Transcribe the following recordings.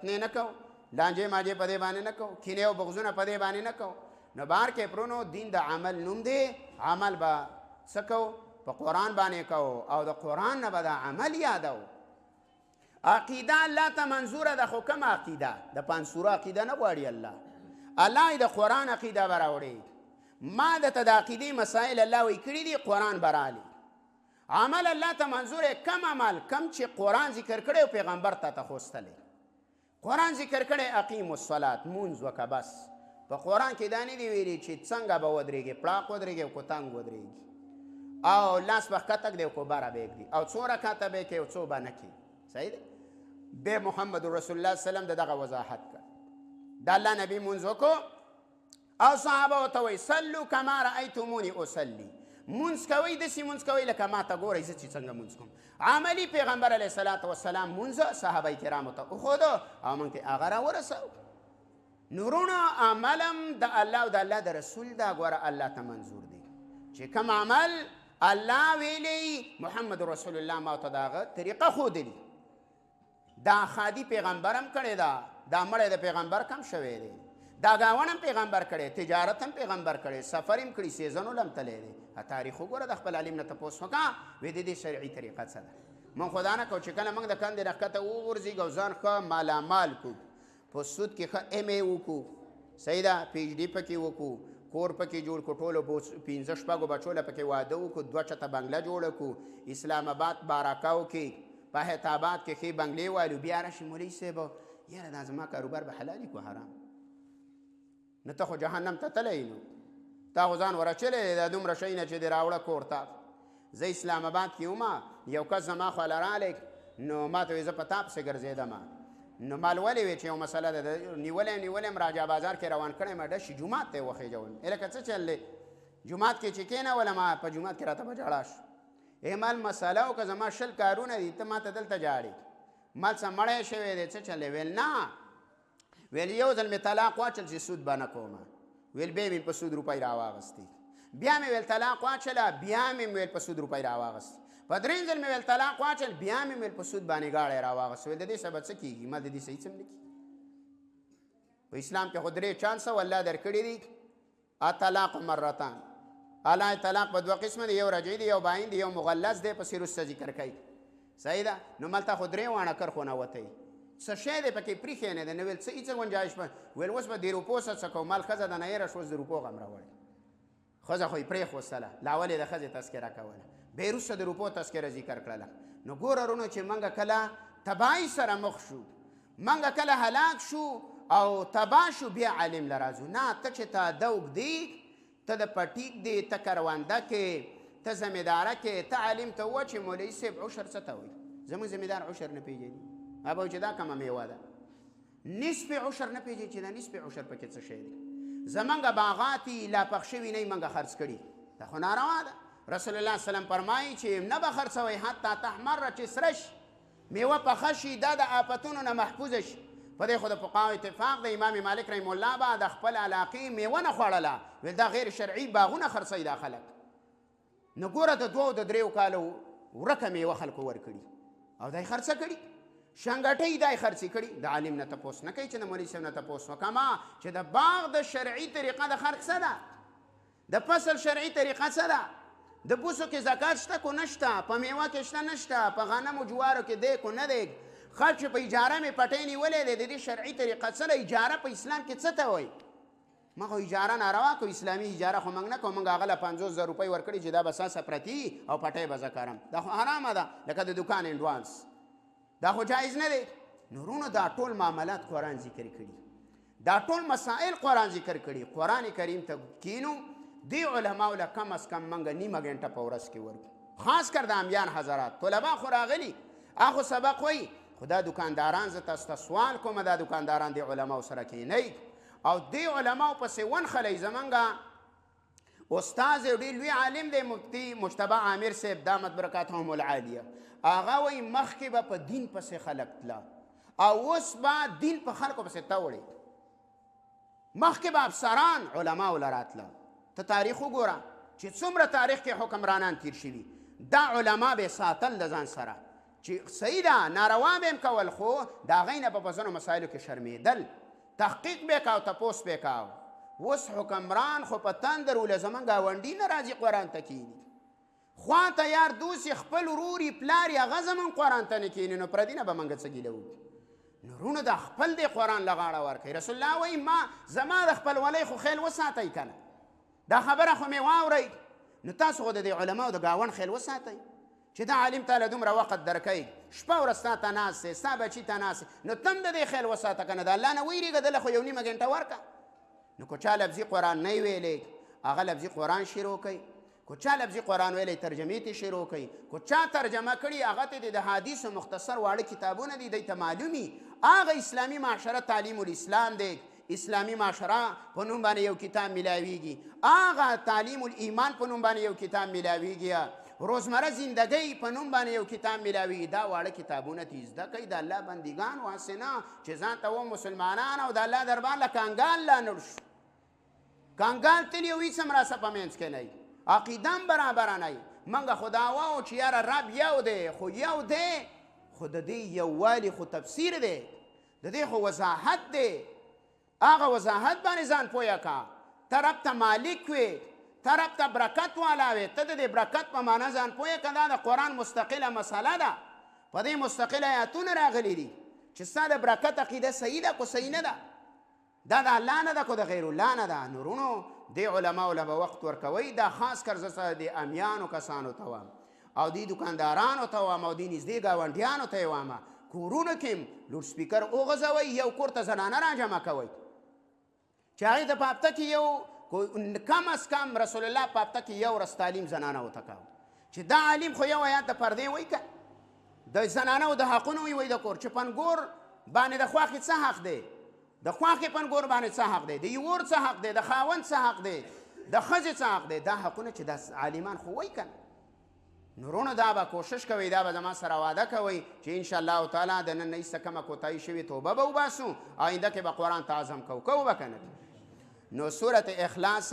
نه نه کو لانجې ماجې په دې باندې نه کو کینې او بغضونه په دې باندې نه کو نو بار کې پرونو دین د عمل نوم دی عمل به څه کو په قرآن باندې کو او د قرآن نه به د عمل یادو عقیده الله ته منظوره ده خو کوم عقیده د پنځوره عقیده نه غواړي الله د قرآن عقیده به راوړي ما درته د عقیدې مسائل الله وی کړي دي قرآن به رالي عمل الله ته منظور کم عمل کم چې قرآن ذکر کړی او پیغمبر ته تخوستلی قرآن ذکر کړی اقیم الصلات مونځ وکه بس په قرآن کې دا نه دي ویلي چې څنګه به ودرېږي پړاق ودرېږي او که تنګ ودرېږي او لاس به ښکته کړي او که بره به ږدي او څو رکعته به یې کوي او څو به نه کوي صحیح دی بیا محمد رسول الله سلم د دغه وضاحت کړ د الله نبي مونځ وکړو او صحابه ورته وایي صلو کما رأیتمونی اصلي مونځ کوئ داسې مونځ کوئ لکه ما ته ګورئ زه چې څنګه مونځ کوم عملي پیغمبر علیه صلات وسلام مونځ صحابه کرامو ته وښودو او موږ ته هغه راورسو نورونه عملم د الله او د الله د رسول دا ګوره الله ته منظور دی چې کوم عمل الله ویلی محمد رسول الله ما ته د هغه طریقه ښودلي دا خادي پیغمبر هم کړی دا مړی د پیغمبر کم شوی دی دا ګاون هم پیغمبر کړی تجارت هم پیغمبر کړی سفر هم کړي سیزنو لم تلی دی تاریخ وګوره د خپل عالم نه تپوس وکړه وایي د دې شرعي طریقه څه ده موږ خو دا نه کوو چې کله موږ د کندې نه ښکته وغورځېږو او ځان ښه مالامال کړو په سود کې ښه ایم ای وکړو صحیح ده پی ایچ ډي پکې وکړو کور پکې جوړ کړو ټولو 15 شپږو بچو له پکې واده وکړو 2 چته بنګله جوړه کړو اسلام آباد بارکاو کې په حیدرآباد کې ښې بنګلې والو بیا راشي مولوي صاحب یاره دا زما کاروبار به حلالي کو حرام نه ته خو جهنم ته تلی نو تا خو ځان ورچلی دا دومره شی نه چې دې راوړه کور ته زه اسلام آباد کې وم یو کس زما خواله رالی نو ما ته وایي زه په تا پسې ګرځېدم نو مال ولې وی چې یو مسله ده نیولی م راجا بازار کې روان کړی م ډشي جومات ته یې وخېجولم لکه څه چل دی جومات کې چې کېنولم په جومات کې راته به جړا شو مال مسله او که زما 20 کارونه دي ته ما ته دلته جاړې مال څه مړی شوی دی څه چل ویل نه ویل یو ځل مې طلاق واچل چې سود به نه کومه ویل بیا مې په سود روپۍ راواغستې بیا مې ویل طلاق واچله بیا مې ویل په سود روپۍ راواغستې په درېیم ځل مې ویل طلاق واچل بیا مې ویل په سود باندې گاړی راواغست ویل د دې سبب څه کېږي ما د دې صحیح څه هم نه کېږي په اسلام کې خو 3 چانسه الله درکړي دي طلاق مرتان الله طلاق په 2 قسمه دی یو رجعي دی یو باین دی یو مغلظ دی پسې وروسته ذکر کوي صحیح ده نو ملته خو 3 واڼه کرخو نه وتی څه شی دی پکې پریښی نه دی نو ویل څه هېڅ گنجایش ویل اوس به د روپو څه کوم مال ښځه ده نه یېره شوه اوس د روپو غم راوړی ښځه خو یې پرېښوستله لا ولې د ښځې تذکره کوله بیا وروسته د روپو تذکره ذکر کړله نو ګوره رونو چې موږ کله تباهۍ سره مخ شو موږ کله هلاک شو او تباه شو بیا عالم له راځو نه ته چې ته اده اوږدې ته د پټیک دی ته کرونده کې ته زمینداره کې ته عالم ته ووایه چې مولوي صاحب عشر څه ته وایي زموږ زمیندار عشر نه پېژني هغه چې دا کومه میوه ده نصف عشر نه پېژني چې دا نصف عشر پکې څه شی دی زمونږ باغات لا پخ شوي نه موږ خرڅ کړي دا خو ناروا ده رسول الله سلم فرمایي چې نه به خرڅوئ حتی تحمره چې سره شي میوه پخه شي دا د آفتونو نه محفوظه شي په دې خو د فقهاو اتفاق د امام مالک رحم الله به د خپل علاقې میوه نه خوړله ویل دا غیر شرعي باغونه خرڅوي دا خلک نو ګوره د 2 او د 3 کالو ورکه میوه خلکو ورکړي او دا یې خرڅه کړي شنګټۍ دا یې خرڅې کړي د عالم نه تپوس نه کوي چې د مولوي صاحب نه تپوس وکړه چې د باغ د شرعي طریقه د خرڅ څه ده د فصل شرعي طریقه څه ده د بوسو کې زکات شته کو نشته په میوه کې شته نشته په غنمو جوارو کې دی کو نه دی خرچ په اجاره مې پټۍ نیولې دی د دې شرعي طریقه څه ده اجاره په اسلام کې څه ته وایي ما خو اجاره ناروا کو اسلامي اجاره خو موږ نه کوو موږ هغه له 50,000 روپۍ ورکړي چې دا به ساسه پرتي او پټۍ به زه کارم دا خو حرامه ده لکه د دکان انډوانس دا خو جایز نه دی نورونو دا ټول معاملات قرآن ذکر کړي دا ټول مسائل قرآن ذکر کړي قرآن کریم ته کینو دی علماو له کم از کم موږ نیمه ګنټه په ورځ کې ورکو خاص کر د امیان حضرات طلبا خو راغلي هغه سبق وایي خو دا دکانداران زه تاسو ته سوال کوم دا دکانداران د علماو سره کینئ او دی علماو پسې ونښلئ زمونږ استاذ یو ډېر لوی عالم دی مفتی مجتبی عامر صاحب دامت برکاتهم العالیه هغه وایي مخکې به په دین پسې خلک تله او اوس به دین په خلکو پسې توړي مخکې به افسران علماو له راتله ته تاریخ وګوره چې څومره تاریخ کې حکمرانان تیر شوي دا علما به ساتل د ځان سره چې صحیح ده ناروا به یې کول خو د هغې نه په ځینو مسایلو کې شرمېدل تحقیق به یې کاو تپوس به یې کاو اوس حکمران خو په تندر وله زمونږ ګاونډي نه راځي قرآن ته کښېني خوا ته یار دوست یې خپل ورور یې پلار یې هغه زمونږ قرآن ته نه کښېني نو پردي نه به موږ څه ګیله وکړو نو ورونو دا خپل دی قرآن له غاړه ورکوي رسول الله وایي ما زما د خپلولۍ خو خیل وساتئ که نه دا خبره خو مې واورئ نو تاسو خو د دې علماو د ګاونډ خیل وساتئ چې دا عالم تاله دومره وخت درکوي شپه ورځ ستا ته ناست دی ستا بچي ته ناست دی نو تم د دې خیل وساته که نه د الله نه ویرېږه دله خو یو نیمه ګنټه ورکه نو که چا لفظي قرآن نه ویلی هغه لفظي قرآن شروع کوي که چا لفظي قرآن ویلی ترجمې ته شروع کوي که چا ترجمه کړي هغه ته د حدیثو مختصر واړه کتابونه دي دی ته معلومي هغه اسلامي معاشره تعلیم الاسلام دی اسلامی معاشره په نوم باندې یو کتاب میلاویږي هغه تعلیم الایمان په نوم باندې یو کتاب میلاویږي روزمره زندګۍ په نوم باندې یو کتاب میلاویږي دا واړه کتابونه ته زده کوي د الله بندګان واسې نه چې ځان ته و مسلمانان او د الله دربار له کانګال لا نړ شو کانګال تل یو هېڅ هم راسه په منځ کې نه وي عقیده هم برابره نه وي موږ خو دا وایو چې یاره رب یو دی خو یو دی خو د دې یووالي خو تفسیر دی د دې خو وضاحت دی هغه وضاحت باندې ځان پویه که ته رب ته مالک وې ته رب ته برکت والا وې ته د دې برکت په معنا ځان پویه که دا د قرآن مستقله مسله ده په دې مستقل آیاتونه راغلي دي چې ستا د برکت عقیده صحیح ده که صحیح نه ده دا د الله نه ده که د غیر الله نه ده نورونو دې علماو له به وخت ورکوئ دا خاص کر زه د امیانو کسانو ته وایم او دې دکاندارانو ته وایم او دې نږدې ګاونډیانو ته یې وایم کورونو کې هم لوډ سپیکر وغځوئ یو کور ته زنانه راجمع کوئ چې هغې ته په هفته کې یو کم از کم رسول الله په هفته کې یو ورځ تعلیم زنانه ورته کوو چې دا عالم خو یو آیات د پردې وایي که د زنانو د حقونو وایي د کور چې پنګور باندې د خواښې څه حق دی د خواښې پنګور باندې څه حق دی د یور څه حق دی د خاوند څه حق دی د ښځې څه حق دی دا حقونه چې دا عالمان خو وایي که نورونو دا به کوشش کوئ دا به زما سره واده کوئ چې انشاءالله تعالی د نن نه ایسته کومه کوتاهي شوې توبه به وباسو آینده کې به قرآن ته عزم کوو به که نه نو صورت اخلاص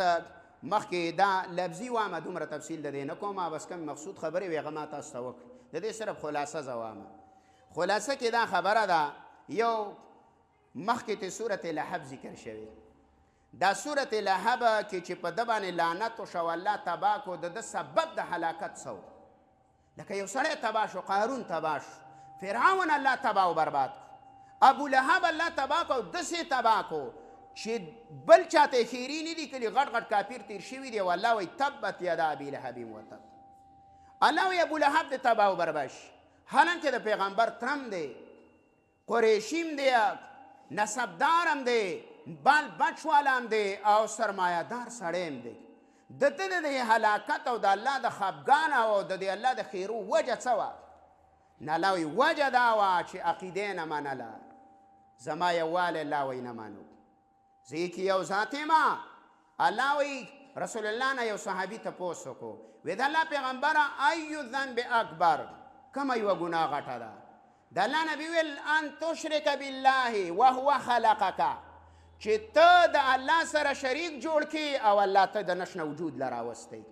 مخکې دا لفظي وامه دومره تفصیل د دې نه کومه بس کم مقصود خبرې وي هغه ما تاسو ته وکړي د دې صرف خلاصه زه وامه خلاصه کې دا خبره ده یو مخکې ته صورت لهب ذکر شوی دا صورت لهب کې چې په ده باندې لعنت وشو الله تباه کو د ده سبب د هلاکت څه و لکه یو سړی تباه شو قارون تباه شو فرعون الله تباه و برباد کو ابو لهب الله تباه کو داسې تباه کو چې بل چاته خیري نه دي کړي غټ غټ کافر تیر شوي دي او الله وایي تبت یدا ابي لهب وتب الله وایي ابو لهب د تباه و برباد شي حالانکه د پیغمبر ترم دی قریشیم دی نسبدارم دی بال بچوالم دی او سرمایهدار سړی هم دی د ده د هلاکت او د الله د خفګان او د الله د خیرو وجه څه وه نه الله وایي وجه دا وه چې عقیدې نه منله زما یووالی الله وایي نه منو زه کې یو ذات یم الله وایي رسول الله نه یو صحابي تپوس وکړو وی د الله پیغمبره ایو ذنب اکبر کومه یوه ګناه غټه ده د الله نبي ویل ان تشرک بالله وهو خلقک چې ته د الله سره شریک جوړ کړي او الله ته د نشنه وجود له راوستی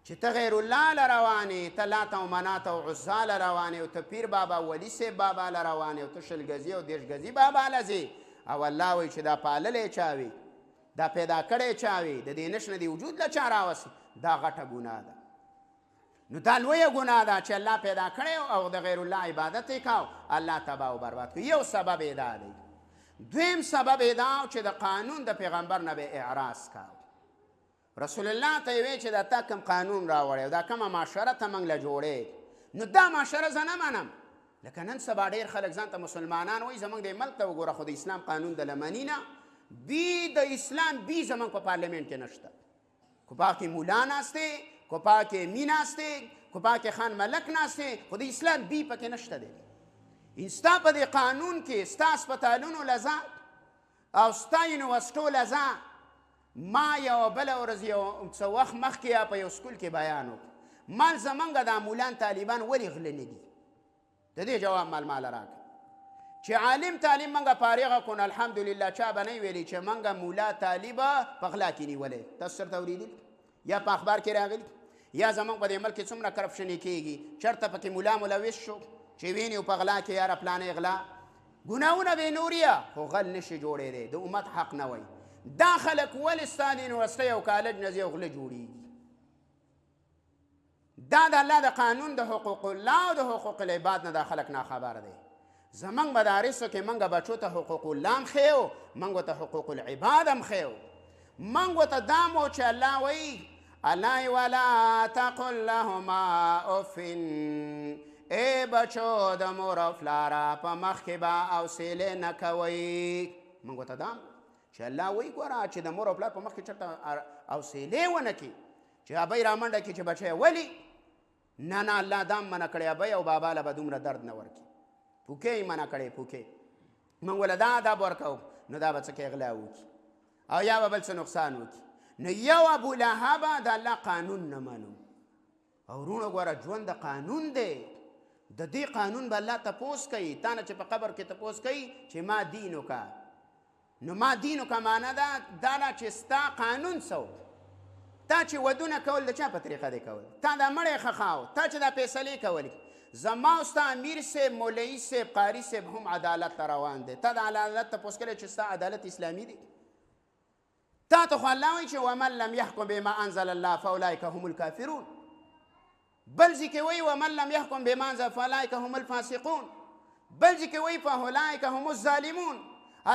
چې ته غیر الله له روانې ته لات او منات او عزا له روانې او ته پیر بابا ولی صاحب بابا له روانې او ته شلګزي او دیشګزي بابا له ځې او الله وایي چې دا پاللی چا وي دا پیدا کړی چا وي د دې نشنه د وجود له چا راوستي دا غټه ګناه ده نو دا لویه ګناه ده چې الله پیدا کړی او د غیر الله عبادت یې کاو الله تباه و برباد کړو یو سبب یې دا دی دویم سبب یې دا چې د قانون د پیغمبر نه به اعراض کاو رسول الله ته یې وی چې دا تا کوم قانون راوړی دا کومه معاشره ته موږ له جوړې نو دا معاشره زه نه منم لکه نن سبا ډېر خلک ځان ته مسلمانان وایي زموږ د ملک ته وګوره خو د اسلام قانون د لمني نه بي د اسلام بي زموږ په پارلمنټ کې نشته کو پاکې مولا ناست دی کو پاکې می ناست دی کو پاکې خان ملک ناست دی خو د اسلام بي پکې نشته دی ستا په دې قانون کې ستا اسپتالونو لزا او ستا یونیورسټو لزا ما یو بله ورځ یو څه وخت مخکې په یو سکول کې بیان وکړ مال زمونږ دا مولان طالبان ولې غله نه دي د دې جواب مال راکړه چې عالم تعلیم منګه فارغه کن الحمدلله چا به نه ویلي چې منګه مولا طالبه په غلا کې نیولې تاسو سرته اورېدلي یا په اخبار کې راغلي یا زمونږ په دې ملک کې څومره کرپشنې کېږي چېرته پکې ملا ملوث شو چې ویني په غلا کې یاره پلانې غلا ګناهونه به نور یا خو غل نشي جوړېدی د امت حق نه وی دا خلک ولې ستا د یونیورسټۍ او کالج نه ځي او غله جوړېږي دا د الله د قانون د حقوق الله او د حقوق العباد نه دا خلک ناخبر دی زمونږ مدارسو کې موږ بچو ته حقوق الله هم ښیو موږ ته حقوق العباد هم ښیو موږ ته دا مو چې الله وایي الله ولا تقل لهما اف ای بچو د مور او پلاره په مخ کې به حوصلې نه کوئ موږ ته دا چې الله وایي ګوره چې د مور او پلار په مخ کې چېرته حوصلې ونه کړي چې ابۍ رامنډه کړي چې بچی ولي نه نه الله دا هم منع کړی ابۍ او بابا له به دومره درد نه ورکړي پوکې یې منع کړی پوکې موږ ولې دا ادب ورکوو نو دا به څه کوي غلا وکړي او یا به بل څه نقصان وکړي نو یو ابولهبه د الله قانون نه منو او وروڼو ګوره ژوند د قانون دی د دې قانون به الله تپوس کوي تا نه چې په قبر کې تپوس کوي چې ما دین وکړه نو ما دین وکړه معنا ده دا ده چې ستا قانون څه تا چې ودونه کول د چا په طریقه دی کول تا دا مړی خښاو تا چې دا فیصلې کولې زما او ستا امیر صاحب مولوي صاحب قاري صاحب هم عدالت ته روان دی تا د عدالت تپوس کړی چې ستا عدالت اسلامي دی تا ته خو الله وایي چې ومن لم یحکم بما انزل الله فاولئک هم الکافرون بل ځای کې وایي ومن لم یحکم بما انزل فاولئک هم الفاسقون بل ځای کې وایي فاولئک هم الظالمون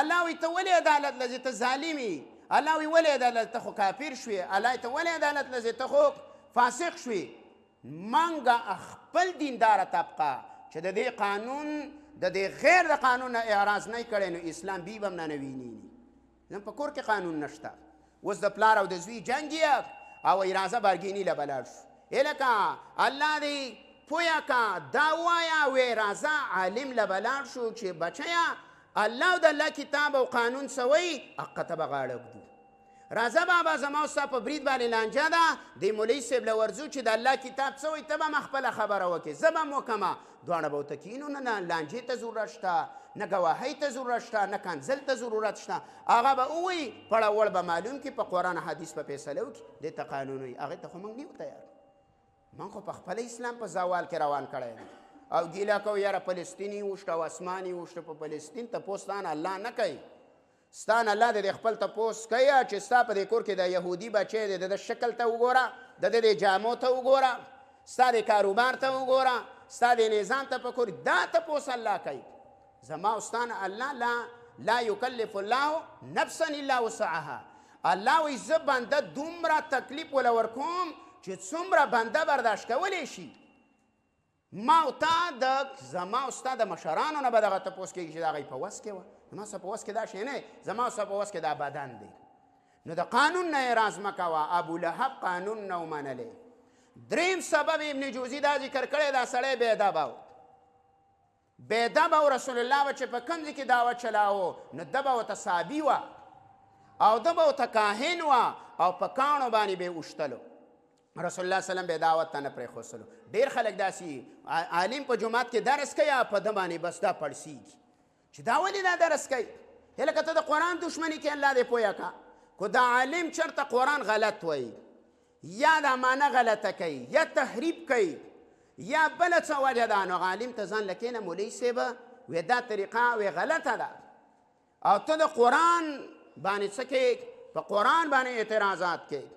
الله وایي ته ولې عدالت لځې ته ظالم یې الله وایي ولې عدالت ته خو کافر شوې الله ته ولې عدالت لځې ته خو فاسق شوې منګه خپل دینداره طبقه چې د دې قانون د دې غیر د قانون نه اعراض نه کړی نو اسلام بي به هم نه ویني زم په کور کې قانون نشته اوس د پلار او د زوی جنګ یې او راځه بارګیني له بلاړ شو هلکه الله دې پویه که دا ووایه وی راځه عالم له بلاړ شو چې بچیه الله او د الله کتاب او قانون څه وایي حقه ته به غاړه ږدو راځه بابا زما او ستا په برید باندې لانجه ده د مولوي صاحب له ورځو چې د الله کتاب څه وایي ته به ما خپله خبره وکړې زه به م وکړمه دواړه به ورته کینو نه لانجې ته ضرورت شته نه ګواهۍ ته ضرورت شته نه کنځل ته ضرورت شته هغه به ووایي پړاوړ به معلوم کړي په قرآن حدیث په فیصله وکړي دې ته قانون وایي هغې ته خو موږ نه یو تیار موږ خو په خپله اسلام په زوال کې روان کړی دی او ګیله کوو یاره فلسطیني وشته او اسماني وشته په فلسطین تپوس ستان الله نه کوي ستان الله د خپل تپوس کوي چې ستا په دې کور کې د یهودي بچی دی د شکل ته وګوره د د جامو ته وګوره ستا د کاروبار ته وګوره ستا د نظام ته پکور دا تپوس الله کوي زما او ستان الله لا یکلف الله نفسا الا وسعها الله وایي زه بنده دومره تکلیف وله ورکوم چې څومره بنده برداشت کولی شي ما او تا زما او ستا د مشرانو نه به دغه تپوس کېږي چې د هغوی په وس کې وه زما ستا په وس کې دا شی نه زما او ستا په وس کې دا بدن دی نو د قانون نه اعراض مه کوه ابولهب قانون نه ومنلی دریم سبب ابن جوزي دا ذکر کړی دا سړی بېادبه و بېادبه و رسول الله به چې په کوم ځای کې دعوت چلاوه نو ده به ورته صحابي وه او ده به ورته کاهن وه او په کاڼو باندې به یې اوښتلو رسول الله سلم به دعوت ته نه پرېښودلو ډېر خلک داسې عالم په جومات کې درس کوي او په ده باندې بس دا پړسېږي چې دا ولې دا درس کوي هلکه ته د قرآن دښمني کې الله دې پویه که خو دا عالم چېرته قرآن غلط وایي یا دا معنه غلطه کوي یا تحریف کوي یا بله څه وجه ده نو عالم ته ځان له کښېنه مولوي صاحبه وی دا طریقه وی غلطه ده او ته د قرآن باندې څه کوې په قرآن باندې اعتراضات کوې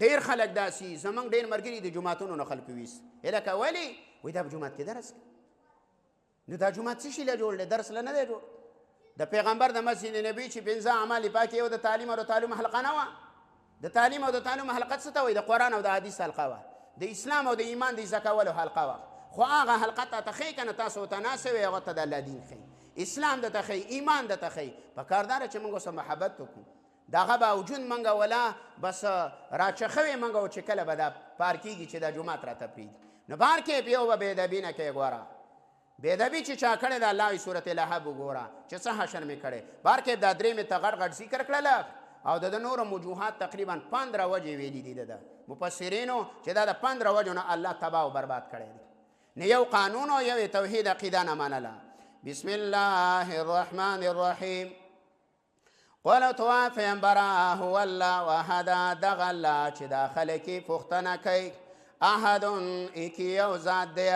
ډېر خلک داسي زمونږ ډېر ملګري د جوماتونو نه خلکو ویست هلکه ولې وایي دا په جومات کې درس کوي نو دا جومات څه شي له جوړ دی درس له نه دی جوړ د پیغمبر د مسجد نبي چې پنځه اعمال پاکې یو د تعلیم او د تعلیم حلقه نه وه د تعلیم او د تعلیم حلقه څه ته وایي د قرآن او د حدیث حلقه وه د اسلام او د ایمان د عزه کولو حلقه وه خو هغه حلقه ته ښیي که نه تاسو ورته ناست وئ هغه ته د الله دین ښیي اسلام درته ښیي ایمان درته ښیي پکار دا ده چې موږ ورسره محبت وکړو د هغه باوجود موږ ولا بس راچخوې موږ و چې کله به دا پار کېږي چې دا جومات راته پرېږدي نو بار کې یو به بېادبي نه کوې ګوره بېادبي چې چا کړې ده الله وایي صورت لهب وګوره چې څه حشر مې کړی بار کې دا درې مې ته غټ غټ ذکر کړله او د نورو وجوهات تقریبا 15 وجې ویلي دي د مفسرینو چې دا د 15 وجو نه الله تباه او برباد کړی دی نه یو قانون او یو توحید عقیده نه منله بسم الله الرحمن الرحیم قل تو پیغمبره هو الله واحد دغه الله چې دا خلک پوښتنه کوي احد ایکی یو ذات دی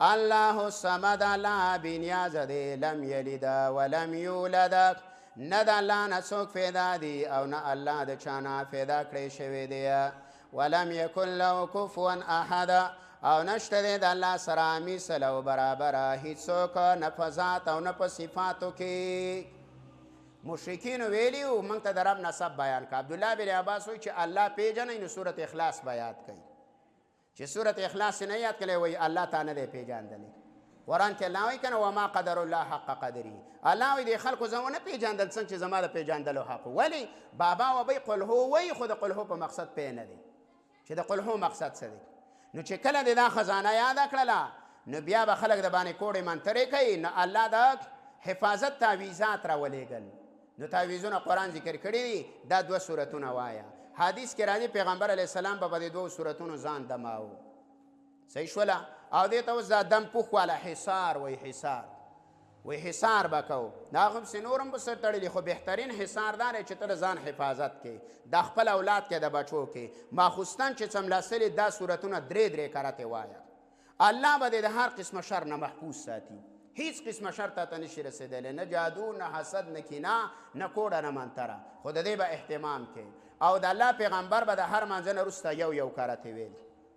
الله الصمد الله بنیاز دی لم یلد ولم یولد نه د الله نه څوک پیدا دی او نه الله د چا نه پیدا کړی شوی دی ولم یکن له کفوا احد او نشته دی د الله سره مثل او برابره هیڅوک نه په ذات او نه په صفاتو کې مشرکینو ویلي وو موږ ته د رب نسب بیان که عبدالله بن عباس وایي چې الله پیژنئ نو صورت اخلاص به یاد کوي چې صورت اخلاص نه یاد کړی وایي الله تا نه دی پیژندلی قرآن کې الله وایي که نه وما قدر الله حق قدري الله وایي د خلکو زه ونه پیژندل څنګه چې زما د پیژندلو حق ولې بابا وبی قل هو وایي خو د قل هو په مقصد پوه نه دی چې د قل هو مقصد څه دی نو چې کله د دا خزانه یاده کړله نو بیا به خلک د باندې کوړې منترې کوي نو الله د حفاظت تعویزات راولېږل نو تعویزونه قرآن ذکر کړي دي دا 2 سورتونه وایه حدیث کې راځي پیغمبر علیه السلام په دې 2 سورتونو ځان دماو صحیح شوله او دې ته اوس دا دم پوخ والا حصار وایي حصار وایي حصار به کوو دا هم سې نور هم به سر تړلي خو بهترین حصار دا دی چې ته د ځان حفاظت کې د خپل اولاد کې د بچو کې ماخوستن چې څملاستلي دا سورتونه 3 کرته وایه الله به د هر قسمه شر نه محفوظ ساتي هیڅ قسمه شر ته نشي رسېدلی نه جادو نه حسد نه کینه نه کوډه نه منتره خو د دې به اهتمام کې او د الله پیغمبر به د هر منځه نه وروسته یو کرته ویل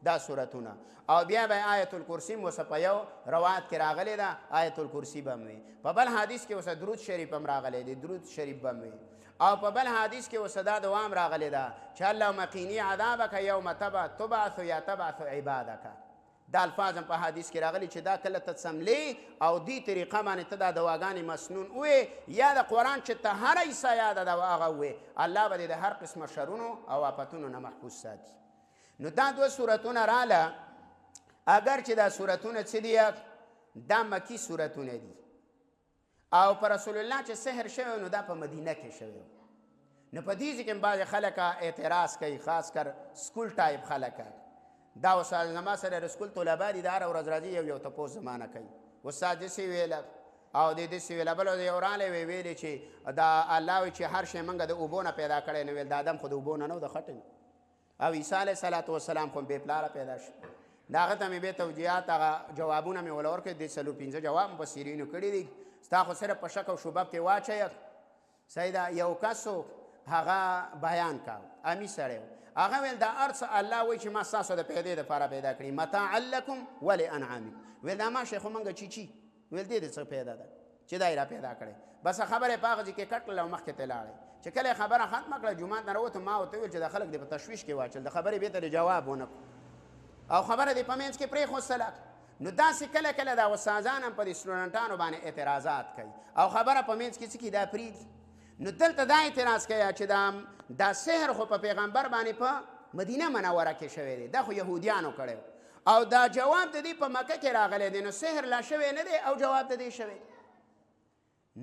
دا سورتونه او بیا به آیت الکرسی مو په یو روایت کې راغلی ده آیت الکرسی به وي په بل حدیث کې اوسه درود شریف هم راغلی دی درود شریف به وي او په بل حدیث کې اوسه دا دوام راغلی ده چې اللهم قینی عذابک یوم تبعث یا تبعث عبادک دا الفاظ هم په حدیث کې راغلي چې دا کله ته څملې او دې طریقه باندې ته دا دواګانې مسنون وې یا د قرآن چې ته هره عیسه یاده ده هغه وې الله به د هر قسمه شرونو او آفتونو نه محفوظ ساتي نو دا 2 سورتونه راله اگر چې دا سورتونه څه دي دا مکی سورتونه دي او پر رسول الله چې سحر شوی نو دا په مدینه کې شوی نو په دې کې بعض خلک اعتراض کوي خاص کر سکول ټایپ خلک دا استاد زما سره سکول طلبه دي دا هر ورځ راځي یو تپوس زمانه کوي استاد دې ویل او دې ویل بل یو راله ویل چې دا الله وی چې هر شی منګه د اوبونه پیدا کړي نو ویل د آدم خود اوبونه نو د خټن او عیسی علیه السلام خو به پلاره پیدا شو داغه ته مې به توجیهات هغه جوابونه مې ولور کې د 15 جواب مفسرینو کړي دي ستا خو صرف په شک او شبهه کې واچي سیدا یو کسو هغه بیان کا امی سره هغه ویل دا ارث الله وی چې ما تاسو د پیدا لپاره پیدا کړی متاع لکم ولانعامکم ویل دا ما شیخ منګه چی ویل دې څه پیدا ده چې دایره پیدا کړي بس خبره پاغه کې کټل او مخ کې تلاړي چې کله خبره ختمه کړه جمعه نه وروته ما وته ویل چې د خلک د تشویش کې واچل د خبرې به ته جواب ونه او خبره د پمنس کې پرې خو سلک نو داسې کله کله دا استادان هم په دې سټوډنټانو باندې اعتراضات کوي او خبره پمنس کې څه کې دا پرید نو دلته دا اعتراض کوي چې دا سحر خو په پیغمبر باندې په مدینه منوره کې شوی دی دا خو يهوديانو کړو او دا جواب د دې په مکه کې راغلی دی نو سحر لا شوی نه دی او جواب د دې شوی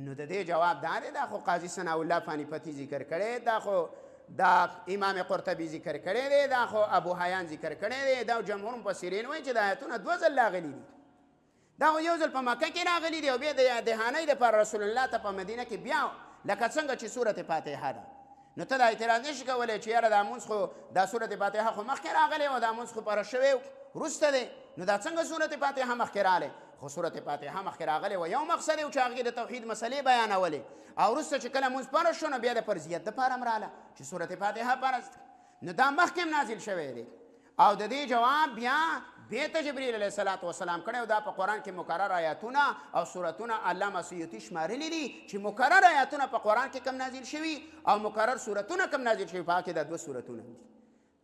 نو د دې جواب دا دی دا خو قاضي ثناء الله فانی پتی ذکر کړي دا خو دا امام قرطبي ذکر کړي دی دا خو ابو حیان ذکر کړي دی دا جمهور مفسرین وایي چې د آیتونه 2 ځل راغلي دي دا خو یو ځل په مکه کې راغلي دی او بیا د دهانۍ دپاره رسول الله ته په مدینه کې بیا لکه څنګه چې سورت فاتحه ده نو ته دا اعتراض نشي کولی چې یاره دا مونځ خو دا سورت فاتحه خو مخکې راغلی او دا مونځ خو پاره شوی وروسته دی نو دا څنګه سورت فاتحه مخکې راغلی خو سورت فاتحه مخکې راغلی و یو مقصد و چې هغې د توحید مسلې بیانولې او وروسته چې کله مونځ فرض شو نو بیا د فرضیت دپاره هم راله چې سورت فاتحه فرض نو دا مخکې هم نازل شوی دی او د دې جواب بیا بیته جبرئیل علیه السلام کړی او دا په قرآن کې مکرر آیاتونه او سورتونه علامه سیوطي شمارلي دي چې مکرر آیاتونه په قرآن کې کم نازل شوي او مکرر سورتونه کم نازل شوي په هغه کې دا 2 سورتونه دي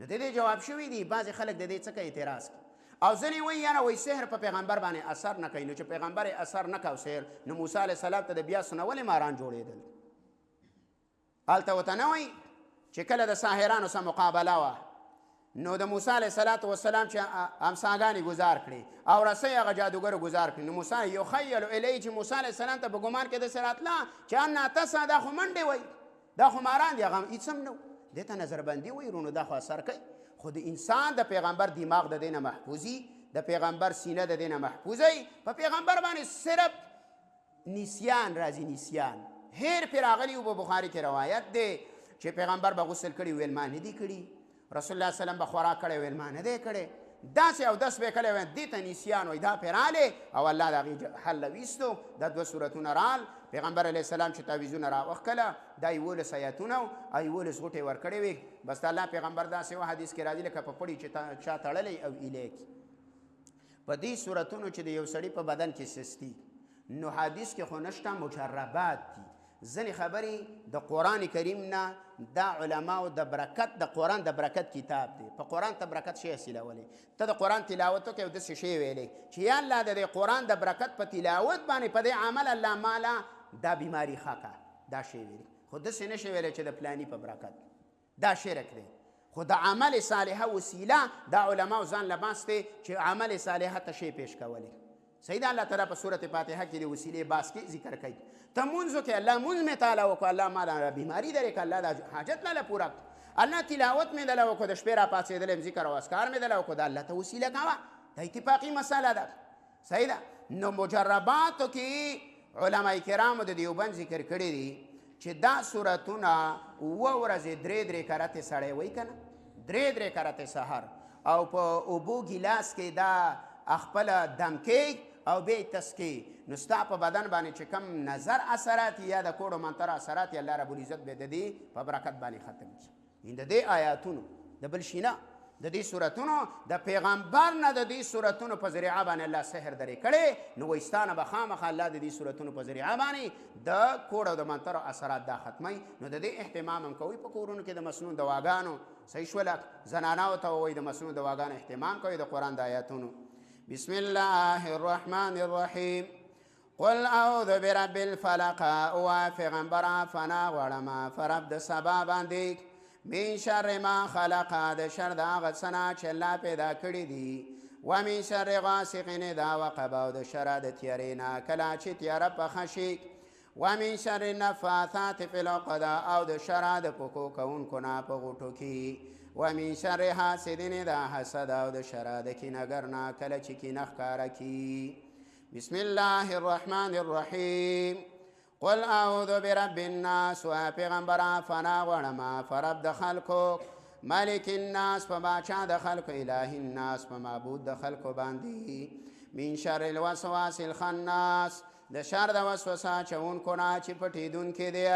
نو د دې جواب شوي دي بعضې خلک د دې څه کوي اعتراض کوي او ځینې وایي یاره وایي سحر په پیغمبر باندې اثر نه کوي نو چې پیغمبر یې اثر نه کو سحر نو موسی علیه السلام ته د بیا سونه ولې ماران جوړېدل هلته ورته نه وایي چې کله د ساحرانو سره مقابله وه نو د موسی علیه السلام چې امساګانې ګزار کړي او رسۍ هغه جادوګرو ګزار کړي نو موسی یخیل الیه چې موسی علیه السلام ته په ګمان کې داسې راتله چې ان تسعه دا خو منډې وایي دا خو ماران دي هغه هېڅ هم نه و دې ته نظربندي وایي رونو دا خو اثر کوي خو د انسان د پیغمبر دماغ د دې نه محفوظي د پیغمبر سینه د دې نه محفوظوي په پیغمبر باندې صرف نسیان راځي نسیان هیر پرې راغلي و په بخاري کې روایت دی چې پیغمبر به غسل کړي ویل ما نه دي کړي رسول الله سلام به خوراک کړی ویل ما نه دی کړی داسې اودس به یې کړی وی دې ته نسیان وایي دا پرې رالی او الله د هغې حل ویستو دا 2 سورتونه رال پیغمبر علیه السلام چې تعویضونه راوښکله دا 11 آیتونه او 11 غوټې ورکړې وې بس د الله پیغمبر داسې و حدیث کې راځي لکه په پړي چې چا تړلی او ایلی کي په دې صورتونو چې د یو سړي په بدن کې سستی نو حدیث کې خو نشته مجربات دي ځینې خبرې د قرآن کریم نه دا علماو د برکت د قرآن د برکت کتاب دی په قرآن ته برکت شی حاصلولی ته د قرآن تلاوت وکړې او داسې شی ویلی چې یا الله د دې قرآن د برکت په تلاوت باندې په دې عمل الله مالا دا بیماری ښه کړه دا شی ویلی خو داسې نه شی ویلی چې د پلاني په برکت دا شرک دی خو د عمل صالحه وسیله دا علماو ځان له باستې چې عمل صالحه ته شی پیش کولی صحیح ده الله تعالی په صورت فاتحه کې د وسیلې باس کې ذکر کوي ته مونځ وکړې الله مونځ مې تعالی وکړو الله ما له بیماري درې کړه الله دا حاجت لاله پوره الله تلاوت مې دله وکړو د شپې را پاڅېدلم ذکر او اذکار مې دله وکړو دا الله ته وسیله کوه دا اتفاقي مسله ده صحیح ده نو مجرباتو کې علما کرامو د دیوبند ذکر کړي دي چې دا صورتونه 7 ورځې 3 کرته سړی وایي که نه 3 کرته سهار او په اوبو ګیلاس کې دا خپله دم کې او بیا تسکي نو ستا په بدن باندې چې کم نظر اثرات یا د کوډو منتر اثرات الله رب العزت به د دې په برکت باندې ختم کړي د دې آیاتونو د بل شي نه د دې صورتونو د پیغمبر نه د دې صورتونو په ذریعه باندې الله سحر درې کړی نو وایستانه به خامخا الله د دې صورتونو په ذریعه باندې د کوډ او د منتر اثرات دا ختموي نو د دې اهتمام هم کوئ په کورونو کې د مسنون دواګانو صحیح شوله زناناو ته وایي د مسنون دواګانو اهتمام کوئ د قرآن د آیاتونو بسم الله الرحمن الرحیم قل اعوذ برب الفلق او پیغمبر فنا غړما فرب د سبا باندې من شر ما خلق د شر د هغه څه نه چې الله پیدا کړي دي و من شر غاسق اذا وقب او د شر د تیارې نه کله چې تیاره پخه شي و من شر النفاثات فی العقد او د شر د پکو کوونکو نه په غوټو کې و من شر حاسد اذا حسد او د شر د کینهګر نه کله چې کینه ښکاره کي بسم الله الرحمن الرحیم قل اعوذ برب الناس و پیغمبر فنا غړما فرب د خلکو ملک الناس په باچا د خلکو اله الناس په معبود د خلکو باندې من شر الوسواس الخناس د شر د وسوسه چونکو نه چې پټېدونکي دی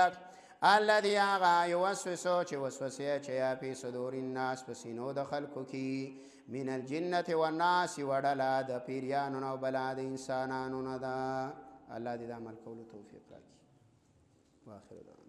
الذي هغه یوسوسو چې وسوسې اچوي په صدور الناس په سینو د خلکو کې من الجنة والناس وډله د پیریانو نه او بلا د انسانانو نه ده الله دې د عمل کولو توفیق راکړي واخر دعوانا